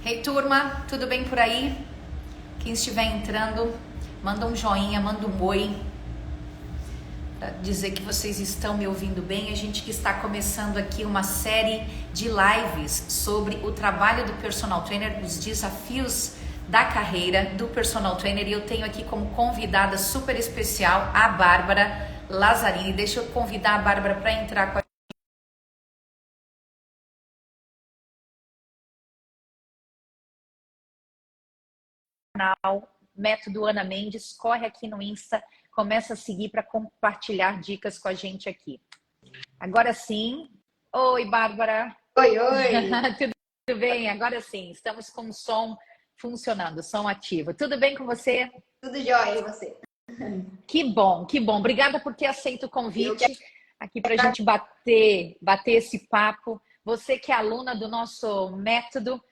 Hey turma, tudo bem por aí? Quem estiver entrando, manda um joinha, manda um oi para dizer que vocês estão me ouvindo bem. A gente que está começando aqui uma série de lives sobre o trabalho do personal trainer, os desafios da carreira do personal trainer, e eu tenho aqui como convidada super especial a Bárbara Lazzarini. Deixa eu convidar a Bárbara para entrar com a canal Método Ana Mendes, corre aqui no Insta, começa a seguir para compartilhar dicas com a gente aqui. Agora sim. Oi, Bárbara. Oi, oi. Tudo bem? Agora sim, estamos com o som funcionando, som ativo. Tudo bem com você? Tudo jóia, e você? Que bom, que bom. Obrigada por ter aceito o Eu convite aqui para a gente bater esse papo. Você que é aluna do nosso método,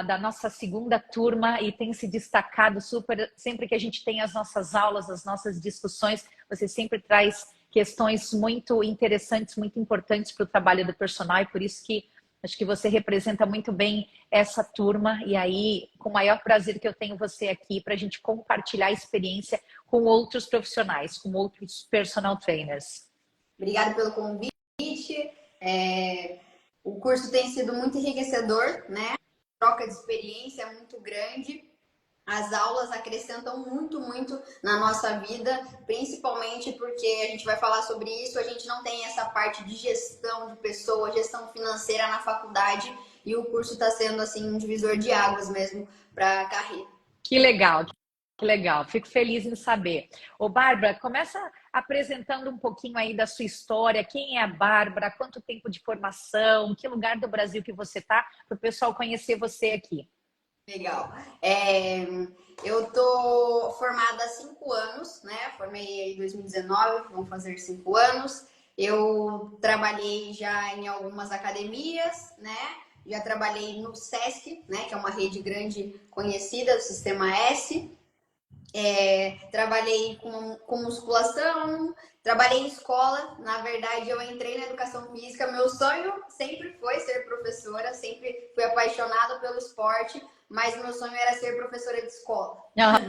da nossa segunda turma, e tem se destacado super, sempre que a gente tem as nossas aulas, as nossas discussões, você sempre traz questões muito interessantes, muito importantes para o trabalho do personal, e por isso que acho que você representa muito bem essa turma, e aí, com o maior prazer que eu tenho você aqui para a gente compartilhar a experiência com outros profissionais, com outros personal trainers. Obrigada pelo convite. O curso tem sido muito enriquecedor, né? A troca de experiência é muito grande. As aulas acrescentam muito, muito na nossa vida, principalmente porque a gente vai falar sobre isso, a gente não tem essa parte de gestão de pessoas, gestão financeira na faculdade, e o curso está sendo assim um divisor de águas mesmo para a carreira. Que legal, que legal. Fico feliz em saber. Ô, Bárbara, começa apresentando um pouquinho aí da sua história. Quem é a Bárbara? Quanto tempo de formação? Que lugar do Brasil que você está? Para o pessoal conhecer você aqui. Legal. Eu tô formada há 5 anos, né? Formei em 2019, vão fazer 5 anos. Eu trabalhei já em algumas academias, né? Já trabalhei no SESC, né? Que é uma rede grande conhecida do Sistema S. Trabalhei com musculação, trabalhei em escola. Na verdade, eu entrei na educação física. Meu sonho sempre foi ser professora, sempre fui apaixonada pelo esporte, mas meu sonho era ser professora de escola. Ah,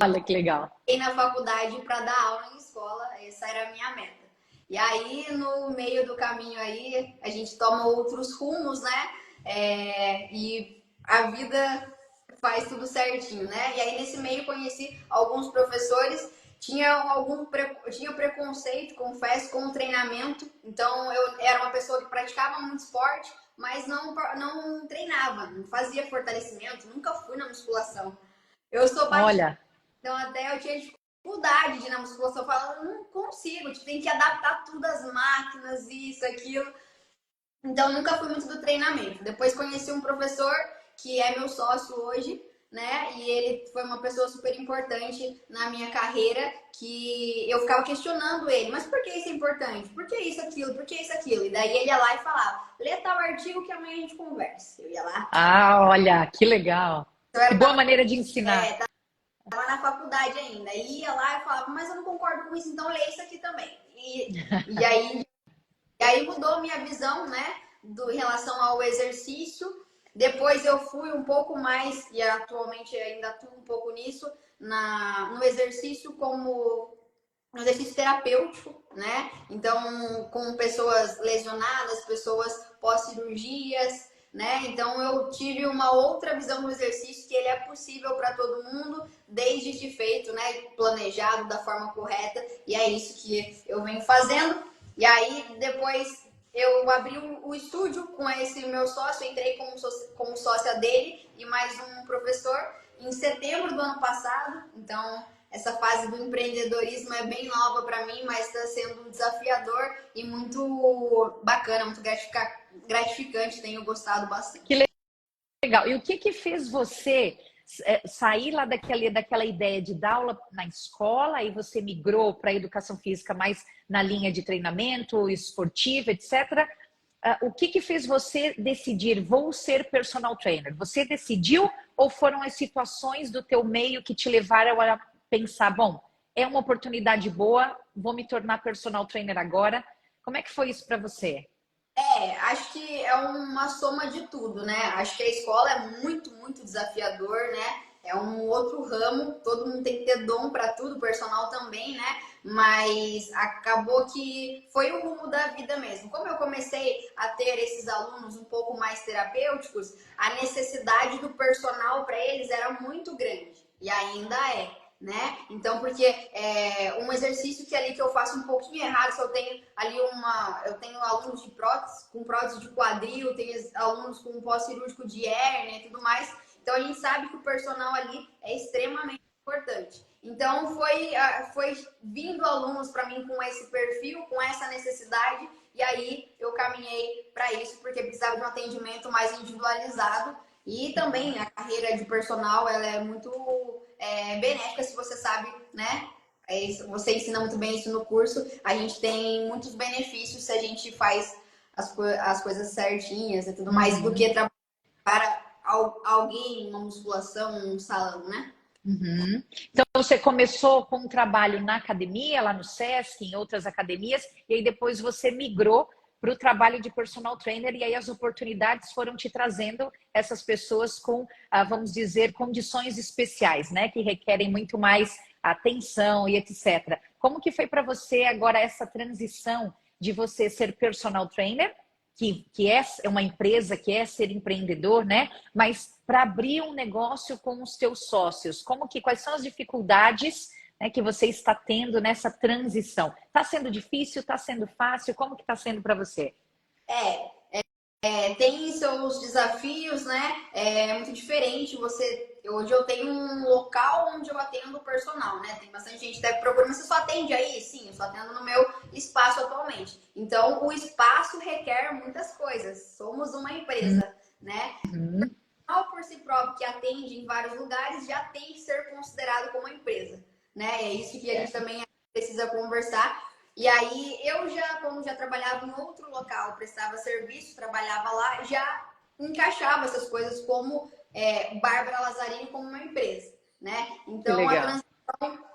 olha que legal. E na faculdade para dar aula em escola, essa era a minha meta. E aí, no meio do caminho aí, a gente toma outros rumos, né? E a vida faz tudo certinho, né? E aí, nesse meio, conheci alguns professores. Tinha preconceito, confesso, com o treinamento. Então, eu era uma pessoa que praticava muito esporte, mas não treinava, não fazia fortalecimento, nunca fui na musculação. Eu sou bastante, Olha, então até eu tinha dificuldade de ir na musculação. Eu falava, não consigo, tipo, tem que adaptar tudo às máquinas, isso, aquilo. Então nunca fui muito do treinamento. Depois conheci um professor que é meu sócio hoje, né? E ele foi uma pessoa super importante na minha carreira, que eu ficava questionando ele, mas por que isso é importante? Por que isso, aquilo? Por que isso, aquilo? E daí ele ia lá e falava, lê tal artigo que amanhã a gente conversa. Eu ia lá. olha, que legal. Eu Que boa maneira de ensinar. tava na faculdade ainda. Ia lá e falava, mas eu não concordo com isso, então lê isso aqui também. E aí mudou minha visão, né, em relação ao exercício. Depois eu fui um pouco mais, e atualmente ainda atuo um pouco nisso, no exercício como um exercício terapêutico, né? Então, com pessoas lesionadas, pessoas pós-cirurgias, né? Então, eu tive uma outra visão do exercício, que ele é possível para todo mundo, desde que feito, né? Planejado da forma correta, e é isso que eu venho fazendo. E aí, depois, eu abri o estúdio com esse meu sócio, entrei como sócia dele e mais um professor em setembro do ano passado. Então, essa fase do empreendedorismo é bem nova para mim, mas está sendo desafiador e muito bacana, muito gratificante. Tenho gostado bastante. Que legal. E o que fez você sair lá daquela ideia de dar aula na escola e você migrou para a educação física mais na linha de treinamento esportivo, etc. O que fez você decidir, vou ser personal trainer? Você decidiu ou foram as situações do teu meio que te levaram a pensar, bom, é uma oportunidade boa, vou me tornar personal trainer agora? Como é que foi isso para você? Acho que é uma soma de tudo, né? Acho que a escola é muito, muito desafiador, né? É um outro ramo, todo mundo tem que ter dom para tudo, o personal também, né? Mas acabou que foi o rumo da vida mesmo. Como eu comecei a ter esses alunos um pouco mais terapêuticos, a necessidade do personal para eles era muito grande e ainda é, né? Então, porque um exercício que ali que eu faço um pouquinho errado, se eu tenho ali eu tenho alunos de prótese, com prótese de quadril, tenho alunos com pós-cirúrgico de hérnia e tudo mais. Então, a gente sabe que o personal ali é extremamente importante. Então, foi vindo alunos para mim com esse perfil, com essa necessidade, e aí eu caminhei para isso, porque precisava de um atendimento mais individualizado. E também a carreira de personal, ela é muito benéfica se você sabe, né? Você ensina muito bem isso no curso. A gente tem muitos benefícios se a gente faz as coisas certinhas e tudo mais, do que trabalhar para alguém, uma musculação, um salão, né? Uhum. Então, você começou com um trabalho na academia, lá no SESC, em outras academias, e aí depois você migrou para o trabalho de personal trainer, e aí as oportunidades foram te trazendo essas pessoas com, vamos dizer, condições especiais, né? Que requerem muito mais atenção e etc. Como que foi para você agora essa transição de você ser personal trainer, que é uma empresa, que é ser empreendedor, né? Mas para abrir um negócio com os teus sócios, quais são as dificuldades, né, que você está tendo nessa transição? Está sendo difícil? Está sendo fácil? Como que está sendo para você? Tem seus desafios, né? É muito diferente. Hoje eu tenho um local onde eu atendo o personal, né? Tem bastante gente que deve procurar, mas você só atende aí? Sim, eu só atendo no meu espaço atualmente. Então, o espaço requer muitas coisas. Somos uma empresa, né? Uhum. Por si próprio, que atende em vários lugares, já tem que ser considerado como uma empresa, né? É isso que a gente também precisa conversar. E aí, como já trabalhava em outro local, prestava serviço, trabalhava lá, já encaixava essas coisas como Bárbara Lazzarini como uma empresa, né? Que Então, a legal. transição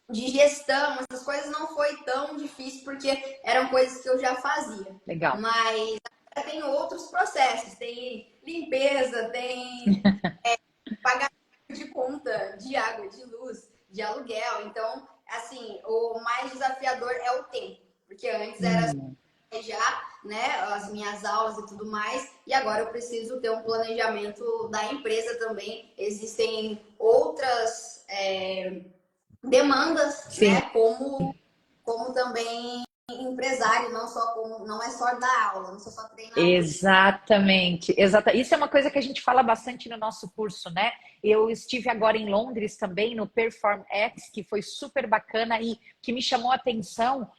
de gestão, essas coisas não foi tão difícil, porque eram coisas que eu já fazia. Legal. Mas tem outros processos, tem limpeza, tem pagamento de conta, de água, de luz, de aluguel. Então, assim, o mais desafiador é o tempo, porque antes era Hum. já, né, as minhas aulas e tudo mais, e agora eu preciso ter um planejamento da empresa também. Existem outras demandas, Sim. né, como também empresário, não é só dar aula, não sou só treinador. Exatamente, Isso é uma coisa que a gente fala bastante no nosso curso, né? Eu estive agora em Londres também, no Perform X, que foi super bacana e que me chamou a atenção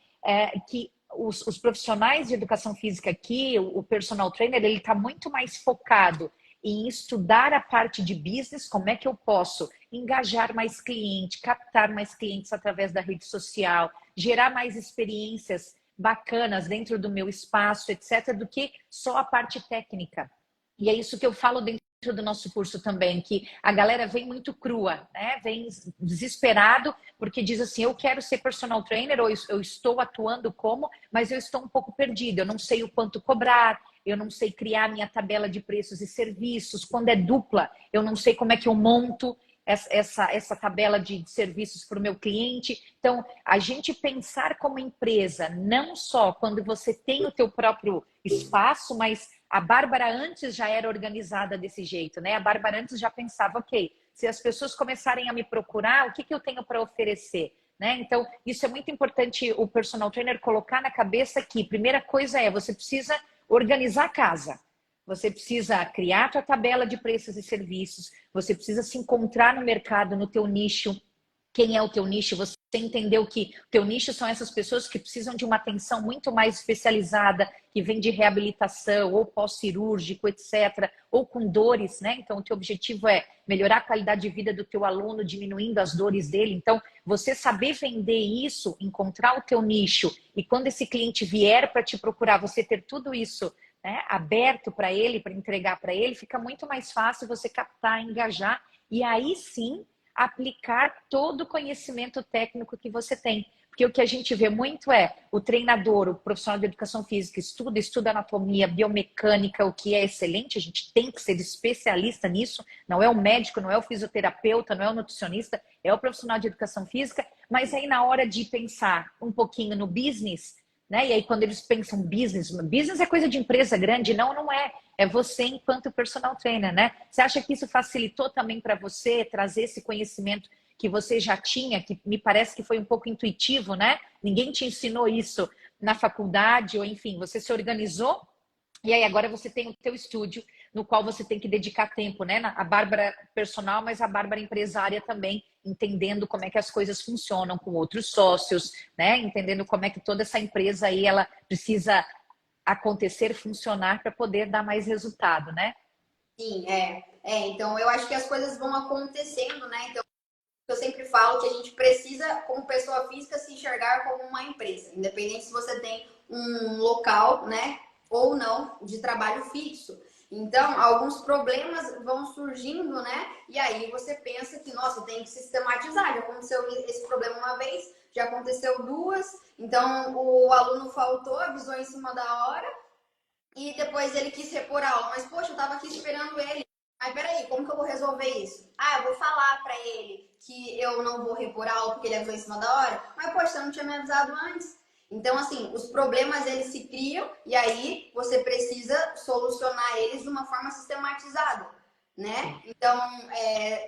que os profissionais de educação física aqui, o personal trainer, ele está muito mais focado em estudar a parte de business, como é que eu posso engajar mais cliente, captar mais clientes através da rede social, gerar mais experiências bacanas dentro do meu espaço, etc., do que só a parte técnica. E é isso que eu falo dentro do nosso curso também, que a galera vem muito crua, né? Vem desesperado, porque diz assim, eu quero ser personal trainer, ou eu estou atuando como, mas eu estou um pouco perdido, eu não sei o quanto cobrar, eu não sei criar minha tabela de preços e serviços, quando é dupla, eu não sei como é que eu monto essa tabela de serviços para o meu cliente. Então, a gente pensar como empresa, não só quando você tem o teu próprio espaço, mas a Bárbara antes já era organizada desse jeito, né? A Bárbara antes já pensava, ok, se as pessoas começarem a me procurar, o que eu tenho para oferecer? Né? Então, isso é muito importante o personal trainer colocar na cabeça que, primeira coisa você precisa organizar a casa. Você precisa criar a tua tabela de preços e serviços, você precisa se encontrar no mercado, no teu nicho. Quem é o teu nicho? Você entendeu que o teu nicho são essas pessoas que precisam de uma atenção muito mais especializada, que vem de reabilitação, ou pós-cirúrgico, etc., ou com dores, né? Então, o teu objetivo é melhorar a qualidade de vida do teu aluno, diminuindo as dores dele. Então, você saber vender isso, encontrar o teu nicho, e quando esse cliente vier para te procurar, você ter tudo isso, né, aberto para ele, para entregar para ele, fica muito mais fácil você captar, engajar, e aí sim aplicar todo o conhecimento técnico que você tem. Porque o que a gente vê muito é o treinador, o profissional de educação física, estuda anatomia, biomecânica, o que é excelente, a gente tem que ser especialista nisso, não é o médico, não é o fisioterapeuta, não é o nutricionista, é o profissional de educação física, mas aí na hora de pensar um pouquinho no business, né? E aí quando eles pensam business é coisa de empresa grande, não é. É você enquanto personal trainer, né? Você acha que isso facilitou também para você trazer esse conhecimento que você já tinha, que me parece que foi um pouco intuitivo, né? Ninguém te ensinou isso na faculdade, ou enfim, você se organizou e aí agora você tem o teu estúdio no qual você tem que dedicar tempo, né? A Bárbara personal, mas a Bárbara empresária também, entendendo como é que as coisas funcionam com outros sócios, né? Entendendo como é que toda essa empresa aí, ela precisa acontecer, funcionar para poder dar mais resultado, né? Sim, então eu acho que as coisas vão acontecendo, né? Então eu sempre falo que a gente precisa, como pessoa física, se enxergar como uma empresa, independente se você tem um local, né, ou não, de trabalho fixo. Então, alguns problemas vão surgindo, né? E aí você pensa que, nossa, tem que sistematizar. Já aconteceu esse problema uma vez, já aconteceu duas. Então, o aluno faltou, avisou em cima da hora e depois ele quis repor a aula. Mas, poxa, eu tava aqui esperando ele. Aí, peraí, como que eu vou resolver isso? Ah, eu vou falar pra ele que eu não vou repor a aula porque ele avisou em cima da hora. Mas, poxa, você não tinha me avisado antes. Então, assim, os problemas eles se criam e aí você precisa solucionar eles de uma forma sistematizada, né? Então,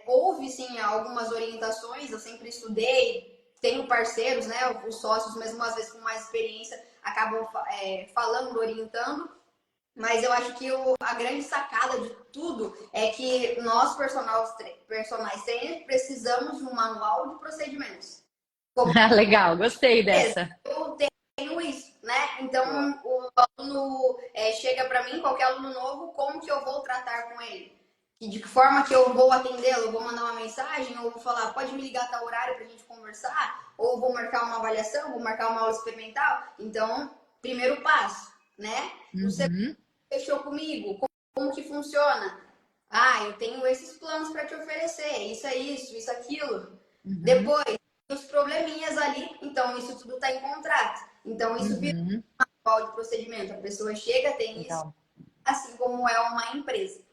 houve sim algumas orientações, eu sempre estudei, tenho parceiros, né? Os sócios, mesmo às vezes com mais experiência, acabam falando, orientando. Mas eu acho que a grande sacada de tudo é que nós, personagens trainers, precisamos de um manual de procedimentos. Como Legal, gostei dessa. eu tenho isso, né? Então, Boa. o aluno chega para mim, qualquer aluno novo, como que eu vou tratar com ele? E de que forma que eu vou atendê-lo? Eu vou mandar uma mensagem, ou vou falar, pode me ligar a tal horário para a gente conversar? Ou vou marcar uma avaliação, vou marcar uma aula experimental? Então, primeiro passo, né? O Uhum. fechou comigo? Como que funciona? Ah, eu tenho esses planos para te oferecer, isso, aquilo. Uhum. Depois, os probleminhas ali, então isso tudo está em contrato. Então isso vira Uhum. um manual de procedimento. A pessoa chega, tem isso, Legal. assim como é uma empresa.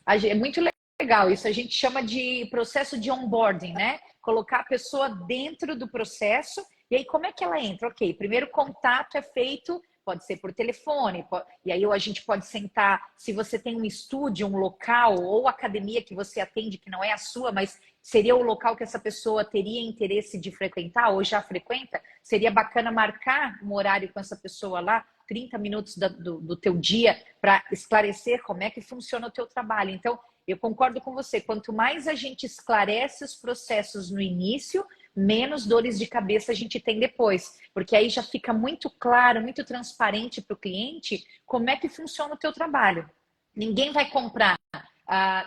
É muito legal isso. A gente chama de processo de onboarding, né? Colocar a pessoa dentro do processo. E aí, como é que ela entra? Ok, primeiro contato é feito, pode ser por telefone, e aí a gente pode sentar. Se você tem um estúdio, um local ou academia que você atende, que não é a sua, mas seria o local que essa pessoa teria interesse de frequentar ou já frequenta, seria bacana marcar um horário com essa pessoa lá, 30 minutos do teu dia, para esclarecer como é que funciona o teu trabalho. Então, eu concordo com você, quanto mais a gente esclarece os processos no início, menos dores de cabeça a gente tem depois, porque aí já fica muito claro, muito transparente para o cliente como é que funciona o teu trabalho. Ninguém vai comprar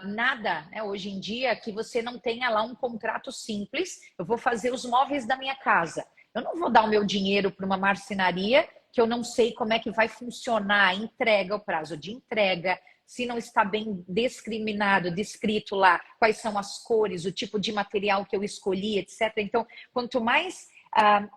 nada, né, hoje em dia que você não tenha lá um contrato simples. Eu vou fazer os móveis da minha casa. Eu não vou dar o meu dinheiro para uma marcenaria que eu não sei como é que vai funcionar a entrega, o prazo de entrega, se não está bem discriminado, descrito lá quais são as cores, o tipo de material que eu escolhi, etc. Então, quanto mais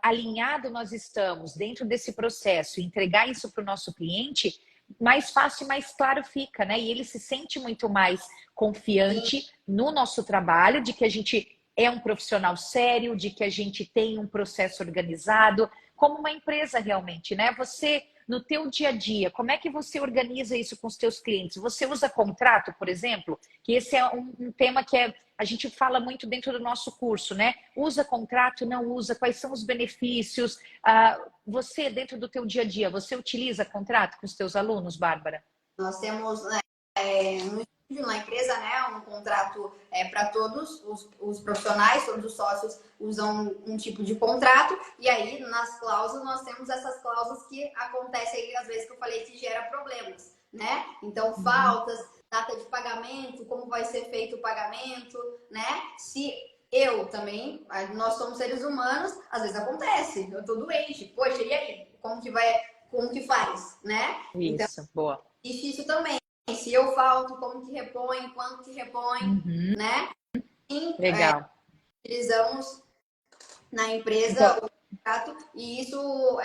alinhado nós estamos dentro desse processo, entregar isso para o nosso cliente, mais fácil e mais claro fica, né? E ele se sente muito mais confiante no nosso trabalho, de que a gente é um profissional sério, de que a gente tem um processo organizado, como uma empresa realmente, né? Você, no teu dia a dia, como é que você organiza isso com os teus clientes? Você usa contrato, por exemplo? Que esse é um tema que a gente fala muito dentro do nosso curso, né? Usa contrato, não usa? Quais são os benefícios? Você, dentro do teu dia a dia, você utiliza contrato com os teus alunos, Bárbara? Nós temos no estúdio, na empresa, né, um contrato para todos os profissionais, todos os sócios usam um tipo de contrato, e aí nas cláusulas nós temos essas cláusulas que acontecem aí, às vezes que eu falei que gera problemas, né? Então, faltas, data de pagamento, como vai ser feito o pagamento, né? Se eu também, nós somos seres humanos, às vezes acontece, eu tô doente, poxa, e aí? Como que faz, né? Então, Isso, boa. isso também. Se eu falto, como que repõe, quanto que repõe, né? E Legal. utilizamos na empresa Então, E isso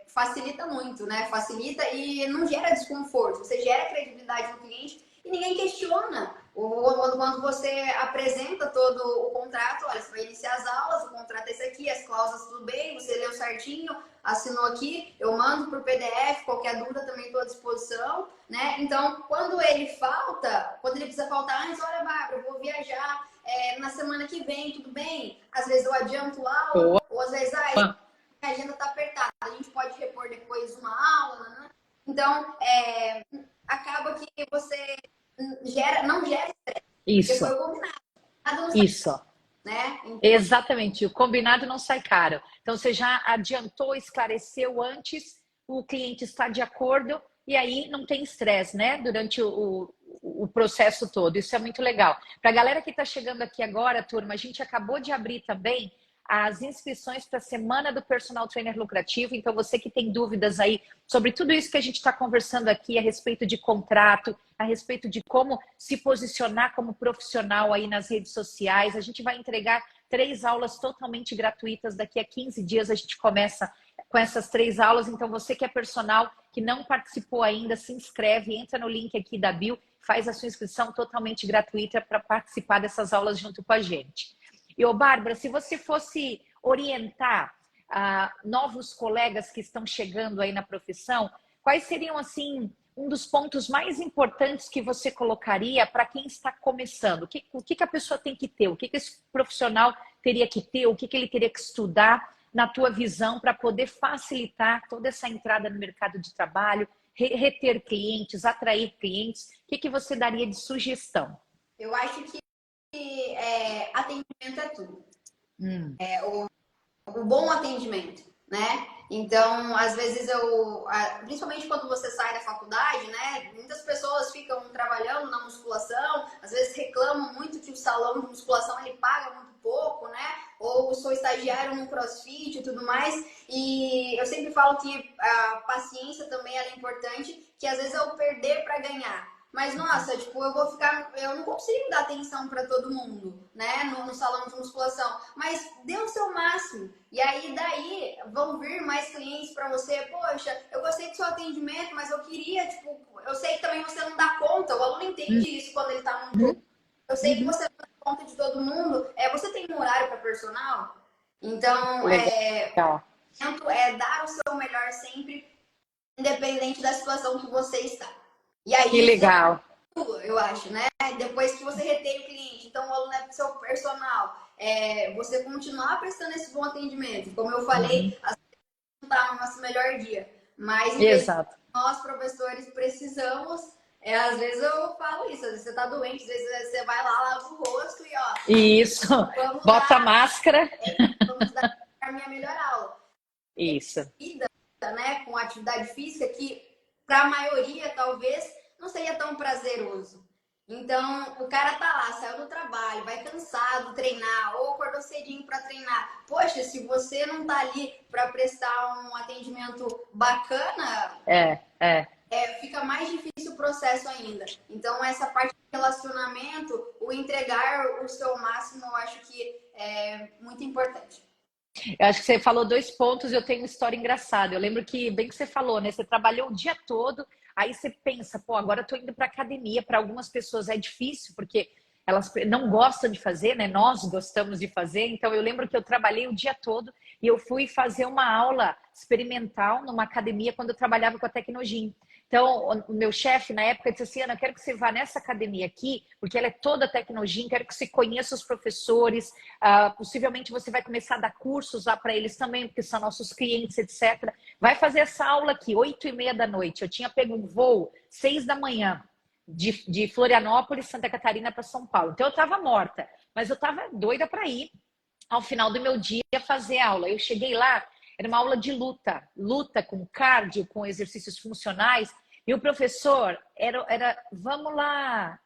facilita muito, né? Facilita e não gera desconforto. Você gera credibilidade no cliente e ninguém questiona. Quando você apresenta todo o contrato, olha, você vai iniciar as aulas, o contrato é esse aqui, as cláusulas tudo bem, você leu certinho, assinou aqui, eu mando por PDF, qualquer dúvida também estou à disposição, né? Então, quando ele precisa faltar antes, olha, Bárbara, eu vou viajar na semana que vem, tudo bem? Às vezes eu adianto aula, ou às vezes a agenda está apertada, a gente pode repor depois uma aula, né? Então, acaba que você não gera estresse, Isso. porque foi combinado. Isso. Né? Então... Exatamente, o combinado não sai caro. Então, você já adiantou, esclareceu antes, o cliente está de acordo e aí não tem estresse, né? Durante o processo todo. Isso é muito legal. Para a galera que está chegando aqui agora, turma, a gente acabou de abrir também as inscrições para a Semana do Personal Trainer Lucrativo. Então, você que tem dúvidas aí sobre tudo isso que a gente está conversando aqui a respeito de contrato, a respeito de como se posicionar como profissional aí nas redes sociais, a gente vai entregar 3 aulas totalmente gratuitas. Daqui a 15 dias a gente começa com essas 3 aulas. Então, você que é personal, que não participou ainda, se inscreve, entra no link aqui da bio, faz a sua inscrição totalmente gratuita para participar dessas aulas junto com a gente. E, ô Bárbara, se você fosse orientar novos colegas que estão chegando aí na profissão, quais seriam, assim, um dos pontos mais importantes que você colocaria para quem está começando? O que a pessoa tem que ter? O que esse profissional teria que ter? O que ele teria que estudar na tua visão para poder facilitar toda essa entrada no mercado de trabalho, reter clientes, atrair clientes? O que você daria de sugestão? Eu acho que atendimento é tudo. O bom atendimento, né? Então, às vezes principalmente quando você sai da faculdade, né? Muitas pessoas ficam trabalhando na musculação, às vezes reclamam muito que o salão de musculação ele paga muito pouco, né? Ou sou estagiário no CrossFit e tudo mais. E eu sempre falo que a paciência também é importante, que às vezes é o perder para ganhar. Mas, nossa, tipo, eu não consigo dar atenção para todo mundo, né, no salão de musculação. Mas dê o seu máximo. E aí, daí, vão vir mais clientes para você. Poxa, eu gostei do seu atendimento, mas eu queria, tipo, eu sei que também você não dá conta. O aluno entende isso quando ele tá num grupo. Eu sei que você não dá conta de todo mundo. Você tem um horário para personal? Então, dar o seu melhor sempre, independente da situação que você está. E aí, que legal. Eu acho, né? Depois que você retém o cliente, então o aluno é seu personal, você continuar prestando esse bom atendimento. Como eu falei, às vezes não está no nosso melhor dia, mas nós, professores, precisamos. Às vezes eu falo isso, às vezes você tá doente, às vezes você vai lá, lava o rosto e ó. Isso, bota a máscara. Vamos dar a minha melhor aula. Isso. Vida, né, com atividade física que para a maioria talvez não seria tão prazeroso. Então, o cara tá lá, saiu do trabalho, vai cansado treinar, ou acordou cedinho para treinar. Poxa, se você não tá ali para prestar um atendimento bacana, fica mais difícil o processo ainda. Então, essa parte de relacionamento, o entregar o seu máximo, eu acho que é muito importante. Eu acho que você falou 2 pontos e eu tenho uma história engraçada. Eu lembro que, bem que você falou, né? Você trabalhou o dia todo, aí você pensa, pô, agora eu tô indo para academia. Para algumas pessoas é difícil, porque elas não gostam de fazer, né? Nós gostamos de fazer. Então, eu lembro que eu trabalhei o dia todo e eu fui fazer uma aula experimental numa academia quando eu trabalhava com a Tecnogym. Então, o meu chefe, na época, disse assim, Ana, eu quero que você vá nessa academia aqui, porque ela é toda Tecnogym, quero que você conheça os professores, possivelmente você vai começar a dar cursos lá para eles também, porque são nossos clientes, etc. Vai fazer essa aula aqui, 8h30 da noite. Eu tinha pego um voo 6 da manhã, de Florianópolis, Santa Catarina para São Paulo. Então, eu estava morta, mas eu estava doida para ir, ao final do meu dia, fazer aula. Eu cheguei lá, era uma aula de luta com cardio, com exercícios funcionais, e o professor era vamos lá,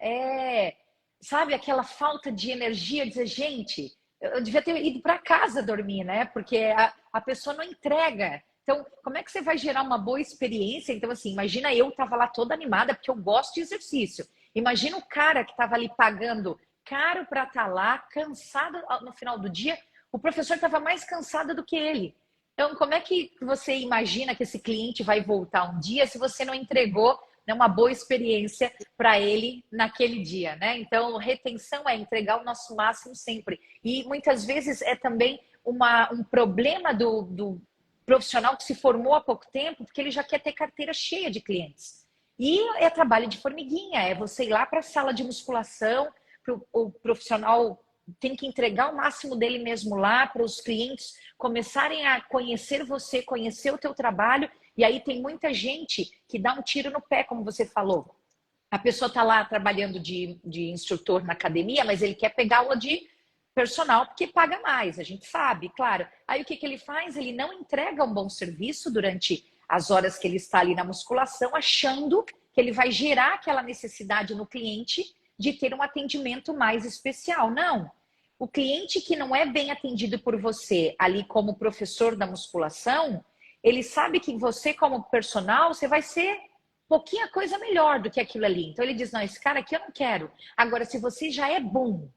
sabe, aquela falta de energia, dizer, gente, eu devia ter ido para casa dormir, né? Porque a pessoa não entrega. Então, como é que você vai gerar uma boa experiência? Então, assim, imagina eu estava lá toda animada, porque eu gosto de exercício. Imagina o cara que estava ali pagando caro para estar lá, cansado no final do dia, o professor estava mais cansado do que ele. Então, como é que você imagina que esse cliente vai voltar um dia se você não entregou, né, uma boa experiência para ele naquele dia, né? Então, retenção é entregar o nosso máximo sempre. E muitas vezes é também um problema do profissional que se formou há pouco tempo, porque ele já quer ter carteira cheia de clientes. E é trabalho de formiguinha, é você ir lá para a sala de musculação, o profissional tem que entregar o máximo dele mesmo lá para os clientes começarem a conhecer você, conhecer o teu trabalho. E aí tem muita gente que dá um tiro no pé, como você falou. A pessoa está lá trabalhando de instrutor na academia, mas ele quer pegar aula de personal porque paga mais, a gente sabe, claro. Aí o que, que ele faz? Ele não entrega um bom serviço durante as horas que ele está ali na musculação, achando que ele vai gerar aquela necessidade no cliente de ter um atendimento mais especial. Não. O cliente que não é bem atendido por você ali como professor da musculação, ele sabe que você como personal, você vai ser pouquinha coisa melhor do que aquilo ali. Então ele diz, não, esse cara aqui eu não quero. Agora, se você já é bom,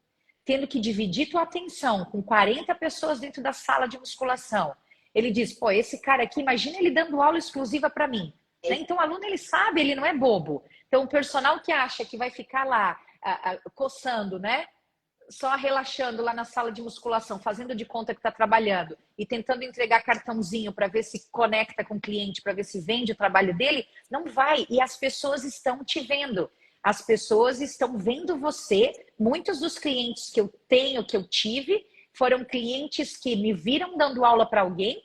tendo que dividir tua atenção com 40 pessoas dentro da sala de musculação, ele diz, pô, esse cara aqui, imagina ele dando aula exclusiva para mim. Né? Então o aluno, ele sabe, ele não é bobo. Então o personal que acha que vai ficar lá coçando, né? Só relaxando lá na sala de musculação, fazendo de conta que está trabalhando e tentando entregar cartãozinho para ver se conecta com o cliente, para ver se vende o trabalho dele, não vai. E as pessoas estão te vendo. As pessoas estão vendo você. Muitos dos clientes que eu tenho, que eu tive, foram clientes que me viram dando aula para alguém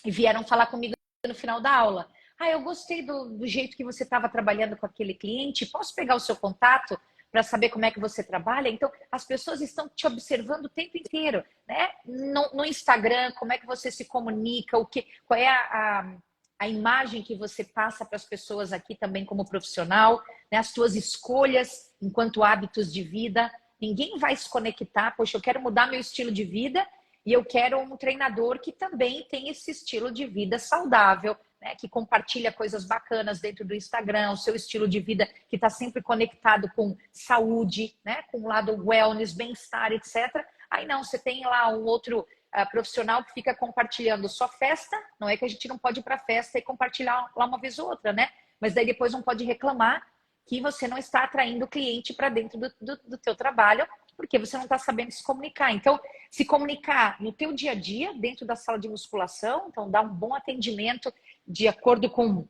e vieram falar comigo no final da aula. Ah, eu gostei do jeito que você estava trabalhando com aquele cliente, posso pegar o seu contato para saber como é que você trabalha? Então, as pessoas estão te observando o tempo inteiro, né? No Instagram, como é que você se comunica, qual é a imagem que você passa para as pessoas aqui também como profissional, né? As suas escolhas enquanto hábitos de vida. Ninguém vai se conectar, poxa, eu quero mudar meu estilo de vida e eu quero um treinador que também tem esse estilo de vida saudável, né, que compartilha coisas bacanas dentro do Instagram, o seu estilo de vida que está sempre conectado com saúde, né, com o lado wellness, bem-estar, etc. Aí não, você tem lá um outro profissional que fica compartilhando só festa, não é que a gente não pode ir para festa e compartilhar lá uma vez ou outra, né? Mas daí depois não pode reclamar que você não está atraindo o cliente para dentro do teu trabalho, porque você não está sabendo se comunicar. Então, se comunicar no teu dia a dia, dentro da sala de musculação, então dar um bom atendimento de acordo com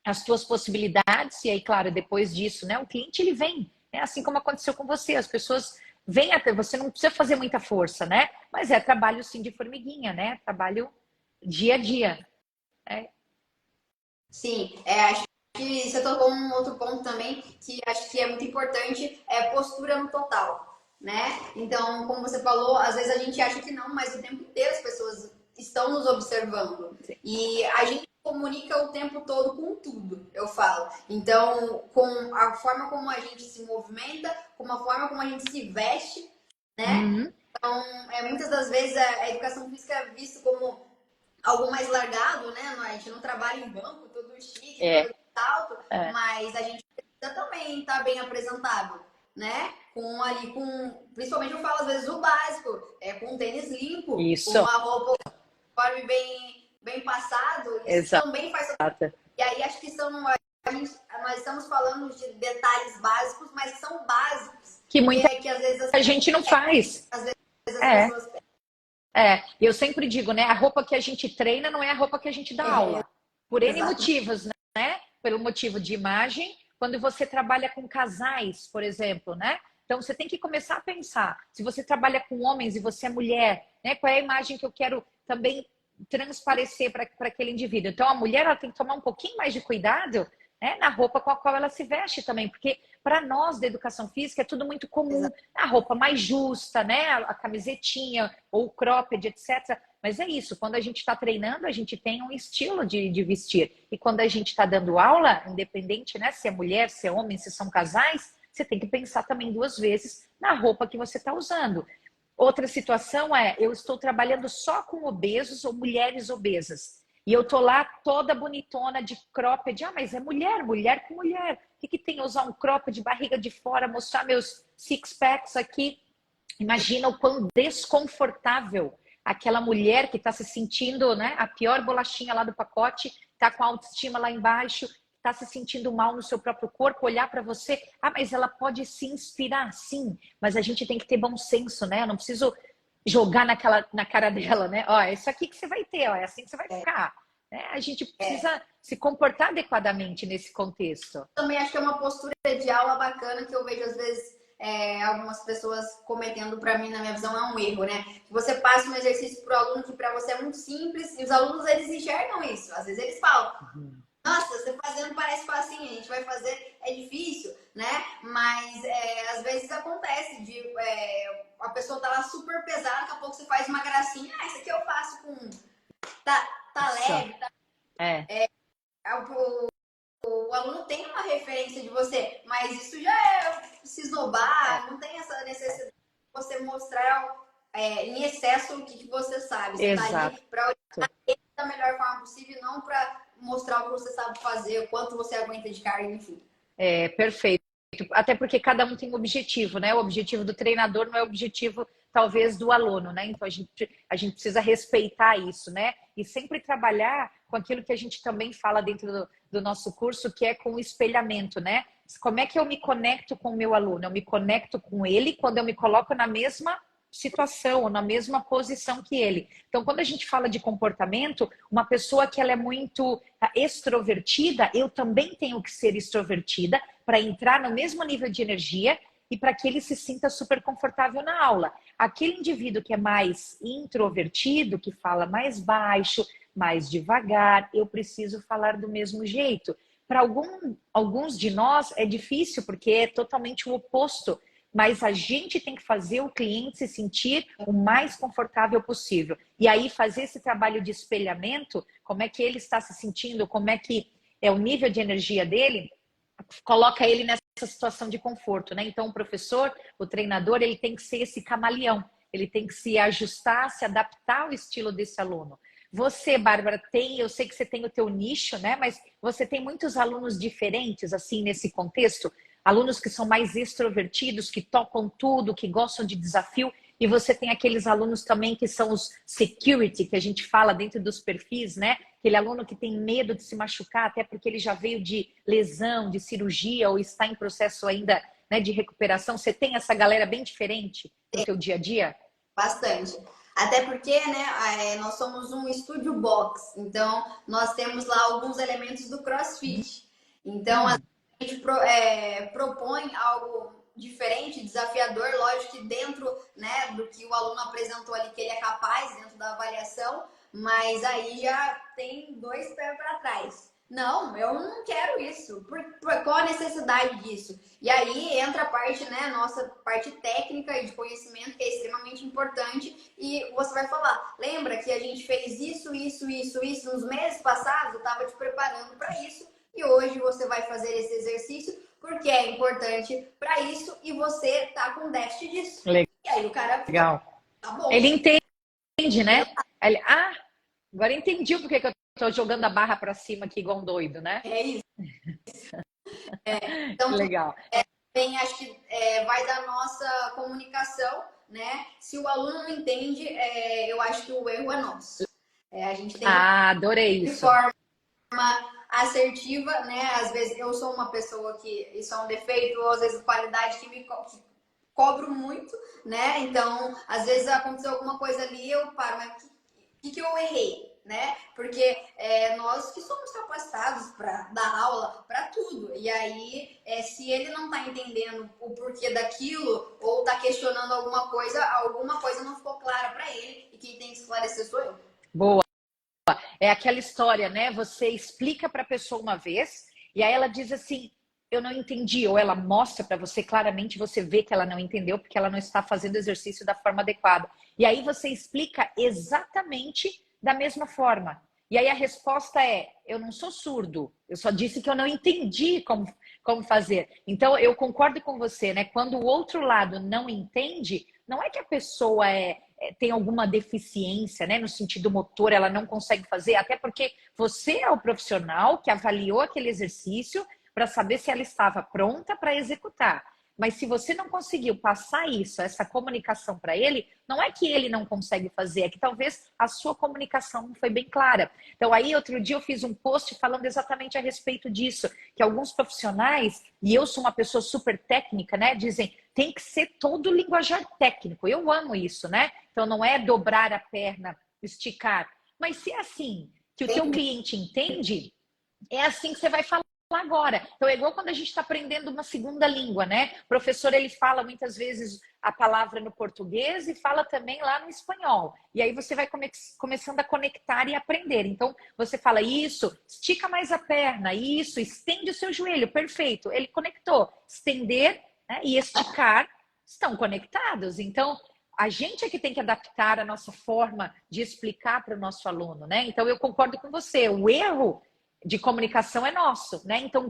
as tuas possibilidades, e aí, claro, depois disso, né, o cliente ele vem, né, assim como aconteceu com você, as pessoas vêm até, você não precisa fazer muita força, né, mas é trabalho sim de formiguinha, né, trabalho dia a dia. Né? Sim, acho que você tocou um outro ponto também que acho que é muito importante, é postura no total, né? Então, como você falou, às vezes a gente acha que não, mas o tempo inteiro as pessoas estão nos observando. Sim. E a gente comunica o tempo todo com tudo, eu falo. Então, com a forma como a gente se movimenta, com a forma como a gente se veste, né? Uhum. Então, muitas das vezes a educação física é vista como algo mais largado, né? A gente não trabalha em banco, tudo chique, tudo alto, mas a gente precisa também estar bem apresentado, né? Principalmente eu falo às vezes o básico, com um tênis limpo, isso. Com uma roupa bem passado, isso também faz. E aí acho que nós estamos falando de detalhes básicos, mas são básicos. Que que às vezes a gente não faz. Às vezes as pessoas. Eu sempre digo, né? A roupa que a gente treina não é a roupa que a gente dá aula. Por N motivos, né? Pelo motivo de imagem, quando você trabalha com casais, por exemplo, né? Então você tem que começar a pensar. Se você trabalha com homens e você é mulher, né? Qual é a imagem que eu quero também transparecer para aquele indivíduo? Então a mulher ela tem que tomar um pouquinho mais de cuidado, né, na roupa com a qual ela se veste também, porque para nós da educação física é tudo muito comum. A roupa mais justa, né, a camisetinha ou o cropped, etc. Mas é isso, quando a gente está treinando, a gente tem um estilo de vestir. E quando a gente está dando aula, independente, né, se é mulher, se é homem, se são casais, você tem que pensar também 2 vezes na roupa que você está usando. Outra situação eu estou trabalhando só com obesos ou mulheres obesas. E eu tô lá toda bonitona de cropped. Ah, mas é mulher, mulher com mulher. O que tem usar um cropped de barriga de fora, mostrar meus six packs aqui? Imagina o quão desconfortável aquela mulher que está se sentindo, né, a pior bolachinha lá do pacote, está com a autoestima lá embaixo, está se sentindo mal no seu próprio corpo, olhar para você, mas ela pode se inspirar, sim, mas a gente tem que ter bom senso, né? Eu não preciso jogar na cara dela, né? Ó, é isso aqui que você vai ter, ó, é assim que você vai ficar. Né? A gente precisa se comportar adequadamente nesse contexto. Também acho que é uma postura de aula bacana que eu vejo às vezes algumas pessoas cometendo, para mim, na minha visão, é um erro, né? Que você passa um exercício para o aluno que para você é muito simples e os alunos, eles enxergam isso. Às vezes eles falam, nossa, você fazendo parece facinho, a gente vai fazer, é difícil, né? Mas às vezes acontece de a pessoa tá lá super pesada, daqui a pouco você faz uma gracinha, isso aqui eu faço com... Tá leve, tá... O aluno tem uma referência de você, mas isso já é se esnobar, não tem essa necessidade de você mostrar em excesso o que você sabe. Você está ali para orientar ele da melhor forma possível, não para mostrar o que você sabe fazer, o quanto você aguenta de carga, enfim. Perfeito. Até porque cada um tem um objetivo, né? O objetivo do treinador não é o objetivo, talvez, do aluno, né? Então, a gente precisa respeitar isso, né? E sempre trabalhar com aquilo que a gente também fala dentro do nosso curso, que é com o espelhamento, né? Como é que eu me conecto com o meu aluno? Eu me conecto com ele quando eu me coloco na mesma situação, ou na mesma posição que ele. Então, quando a gente fala de comportamento, uma pessoa que ela é muito extrovertida, eu também tenho que ser extrovertida para entrar no mesmo nível de energia e para que ele se sinta super confortável na aula. Aquele indivíduo que é mais introvertido, que fala mais baixo, mais devagar, eu preciso falar do mesmo jeito. Para alguns de nós é difícil, porque é totalmente o oposto, mas a gente tem que fazer o cliente se sentir o mais confortável possível. E aí fazer esse trabalho de espelhamento, como é que ele está se sentindo, como é que é o nível de energia dele, coloca ele nessa situação de conforto, né? Então o professor, o treinador, ele tem que ser esse camaleão, ele tem que se ajustar, se adaptar ao estilo desse aluno. Você, Bárbara, eu sei que você tem o teu nicho, né? Mas você tem muitos alunos diferentes, assim, nesse contexto? Alunos que são mais extrovertidos, que topam tudo, que gostam de desafio, e você tem aqueles alunos também que são os security, que a gente fala dentro dos perfis, né? Aquele aluno que tem medo de se machucar, até porque ele já veio de lesão, de cirurgia, ou está em processo ainda, né, de recuperação. Você tem essa galera bem diferente no teu dia a dia? Bastante. Até porque, né, nós somos um estúdio box, então nós temos lá alguns elementos do CrossFit. Então, a gente propõe algo diferente, desafiador, lógico que dentro, né, do que o aluno apresentou ali, que ele é capaz dentro da avaliação, mas aí já tem 2 pés para trás. Não, eu não quero isso. Qual a necessidade disso? E aí entra a parte, né, nossa parte técnica e de conhecimento, que é extremamente importante. E você vai falar, lembra que a gente fez isso nos meses passados? Eu estava te preparando para isso. E hoje você vai fazer esse exercício porque é importante para isso e você tá com déficit disso. Legal. E aí o cara fica, Legal. Tá bom. Ele entende, né? Ele, agora entendi porque que eu tô jogando a barra para cima aqui igual um doido, né? É isso. Então, legal. Bem, acho que vai da nossa comunicação, né? Se o aluno não entende, eu acho que o erro é nosso. A gente tem adorei isso. De forma assertiva, né? Às vezes eu sou uma pessoa que isso é um defeito, ou às vezes qualidade que cobro muito, né? Então, às vezes aconteceu alguma coisa ali, eu paro, mas o que eu errei? Né? Porque nós que somos capacitados para dar aula para tudo. E aí, se ele não está entendendo o porquê daquilo ou está questionando alguma coisa não ficou clara para ele e quem tem que esclarecer sou eu. Boa. É aquela história, né? Você explica para a pessoa uma vez e aí ela diz assim, eu não entendi. Ou ela mostra para você claramente, você vê que ela não entendeu porque ela não está fazendo o exercício da forma adequada. E aí você explica exatamente da mesma forma. E aí a resposta é, eu não sou surdo, eu só disse que eu não entendi como fazer. Então eu concordo com você, né? Quando o outro lado não entende, não é que a pessoa tem alguma deficiência, né? No sentido motor, ela não consegue fazer, até porque você é o profissional que avaliou aquele exercício para saber se ela estava pronta para executar. Mas se você não conseguiu passar isso, essa comunicação para ele, não é que ele não consegue fazer, é que talvez a sua comunicação não foi bem clara. Então aí outro dia eu fiz um post falando exatamente a respeito disso, que alguns profissionais, e eu sou uma pessoa super técnica, né, dizem, tem que ser todo linguajar técnico. Eu amo isso, né? Então não é dobrar a perna, esticar, mas se é assim que o teu cliente entende, é assim que você vai falar agora. Então é igual quando a gente está aprendendo uma segunda língua, né? O professor, ele fala muitas vezes a palavra no português e fala também lá no espanhol. E aí você vai começando a conectar e aprender. Então você fala isso, estica mais a perna, isso, estende o seu joelho, perfeito. Ele conectou. Estender, né, e esticar estão conectados. Então a gente é que tem que adaptar a nossa forma de explicar para o nosso aluno, né? Então eu concordo com você, o erro de comunicação é nosso, né? Então,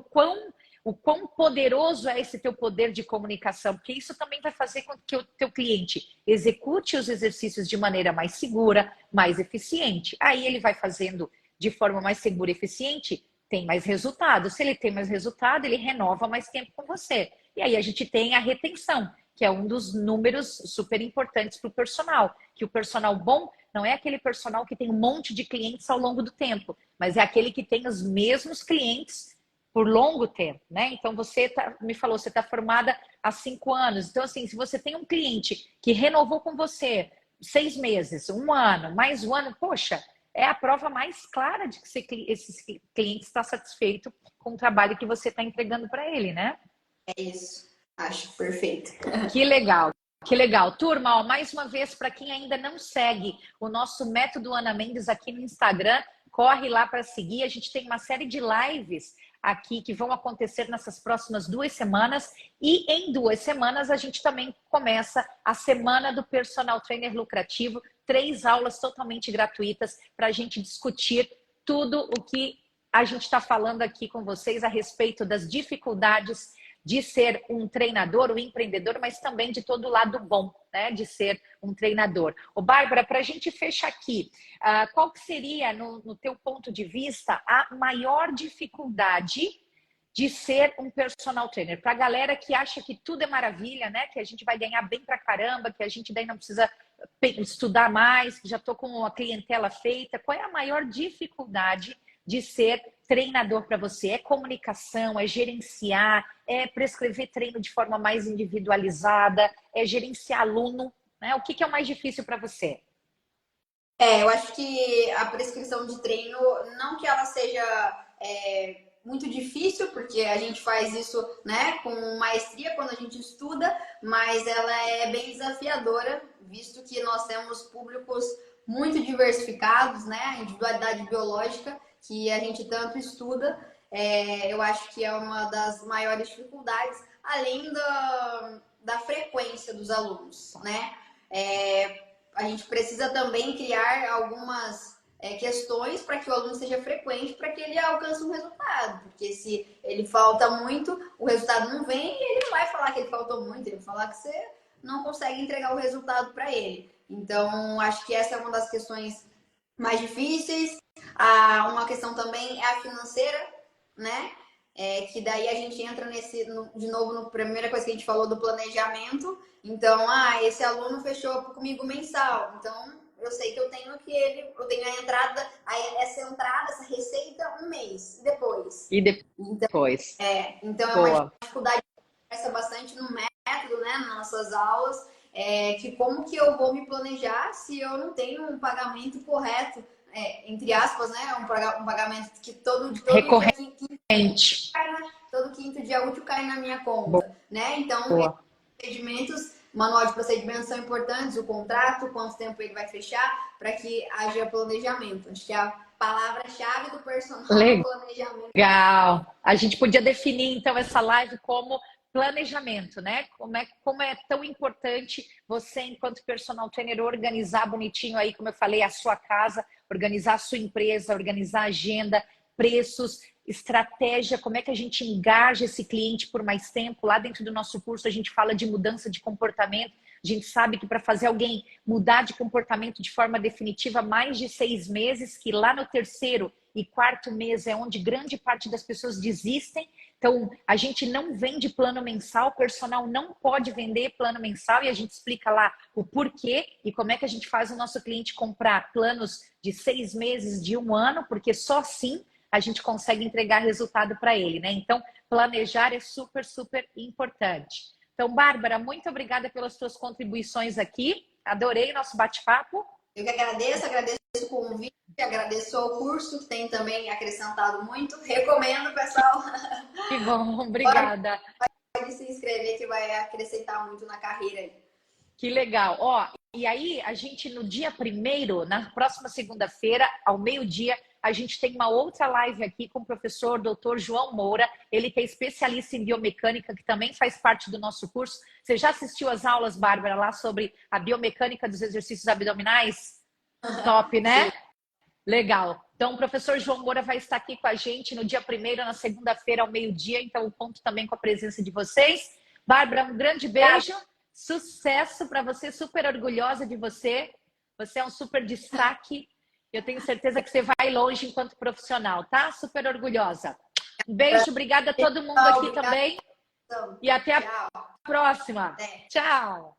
o quão poderoso é esse teu poder de comunicação, porque isso também vai fazer com que o teu cliente execute os exercícios de maneira mais segura, mais eficiente. Aí ele vai fazendo de forma mais segura e eficiente, tem mais resultado. Se ele tem mais resultado, ele renova mais tempo com você. E aí a gente tem a retenção, que é um dos números super importantes para o personal, que o personal bom não é aquele personal que tem um monte de clientes ao longo do tempo, mas é aquele que tem os mesmos clientes por longo tempo, né? Então você me falou, você está formada há 5 anos. Então, assim, se você tem um cliente que renovou com você 6 meses, 1 ano, mais 1 ano, poxa, é a prova mais clara de que esse cliente está satisfeito com o trabalho que você está entregando para ele, né? É isso. Acho perfeito. Que legal. Que legal. Turma, ó, mais uma vez, para quem ainda não segue o nosso Método Ana Mendes aqui no Instagram, corre lá para seguir. A gente tem uma série de lives aqui que vão acontecer nessas próximas 2 semanas. E em 2 semanas a gente também começa a Semana do Personal Trainer Lucrativo. 3 aulas totalmente gratuitas para a gente discutir tudo o que a gente está falando aqui com vocês a respeito das dificuldades de ser um treinador, um empreendedor, mas também de todo o lado bom, né, de ser um treinador. Ô, Bárbara, para a gente fechar aqui, qual que seria, no teu ponto de vista, a maior dificuldade de ser um personal trainer? Para a galera que acha que tudo é maravilha, né, que a gente vai ganhar bem pra caramba, que a gente daí não precisa estudar mais, que já estou com a clientela feita, qual é a maior dificuldade de ser treinador para você? É comunicação, é gerenciar, é prescrever treino de forma mais individualizada, é gerenciar aluno, né? O que é o mais difícil para você? Eu acho que a prescrição de treino, não que ela seja muito difícil, porque a gente faz isso, né, com maestria quando a gente estuda, mas ela é bem desafiadora, visto que nós temos públicos muito diversificados, né, a individualidade biológica que a gente tanto estuda, eu acho que é uma das maiores dificuldades, além da frequência dos alunos, né? A gente precisa também criar algumas questões para que o aluno seja frequente, para que ele alcance um resultado. Porque se ele falta muito, o resultado não vem, e ele não vai falar que ele faltou muito, ele vai falar que você não consegue entregar o resultado para ele. Então, acho que essa é uma das questões mais difíceis. Uma questão também é a financeira, né? Que daí a gente entra de novo na primeira coisa que a gente falou do planejamento. Então, esse aluno fechou comigo mensal, então eu sei que eu tenho a entrada, essa receita um mês, e depois. E depois. Então é uma dificuldade que conversa bastante no método, né, nas nossas aulas, que como que eu vou me planejar se eu não tenho um pagamento correto, entre aspas, né, um pagamento que todo recorrente. Todo quinto dia útil cai na minha conta, né? Então, procedimentos, manual de procedimentos são importantes, o contrato, quanto tempo ele vai fechar, para que haja planejamento. Acho que a palavra-chave do personal é o planejamento. Legal. A gente podia definir, então, essa live como planejamento, né? Como é tão importante você, enquanto personal trainer, organizar bonitinho aí, como eu falei, a sua casa, organizar a sua empresa, organizar a agenda, preços, estratégia, como é que a gente engaja esse cliente por mais tempo. Lá dentro do nosso curso a gente fala de mudança de comportamento. A gente sabe que para fazer alguém mudar de comportamento de forma definitiva, mais de 6 meses, que lá no 3º e 4º mês é onde grande parte das pessoas desistem, Então, a gente não vende plano mensal, o personal não pode vender plano mensal e a gente explica lá o porquê e como é que a gente faz o nosso cliente comprar planos de 6 meses, de 1 ano, porque só assim a gente consegue entregar resultado para ele, né? Então, planejar é super, super importante. Então, Bárbara, muito obrigada pelas suas contribuições aqui. Adorei nosso bate-papo. Eu que agradeço o convite, agradeço ao curso, que tem também acrescentado muito. Recomendo, pessoal. Que bom, obrigada. Pode se inscrever que vai acrescentar muito na carreira aí. Que legal. Ó, e aí a gente no dia 1º, na próxima segunda-feira, ao meio-dia, a gente tem uma outra live aqui com o professor Dr. João Moura, ele que é especialista em biomecânica, que também faz parte do nosso curso. Você já assistiu às aulas, Bárbara, lá sobre a biomecânica dos exercícios abdominais? Top, né? Sim. Legal. Então, o professor João Moura vai estar aqui com a gente no dia 1º, na segunda-feira, ao meio-dia. Então, eu conto também com a presença de vocês. Bárbara, um grande beijo. Sucesso para você, super orgulhosa de você. Você é um super destaque. Eu tenho certeza que você vai longe enquanto profissional, tá? Super orgulhosa. Um beijo, obrigada a todo mundo aqui também. E até a próxima. Tchau.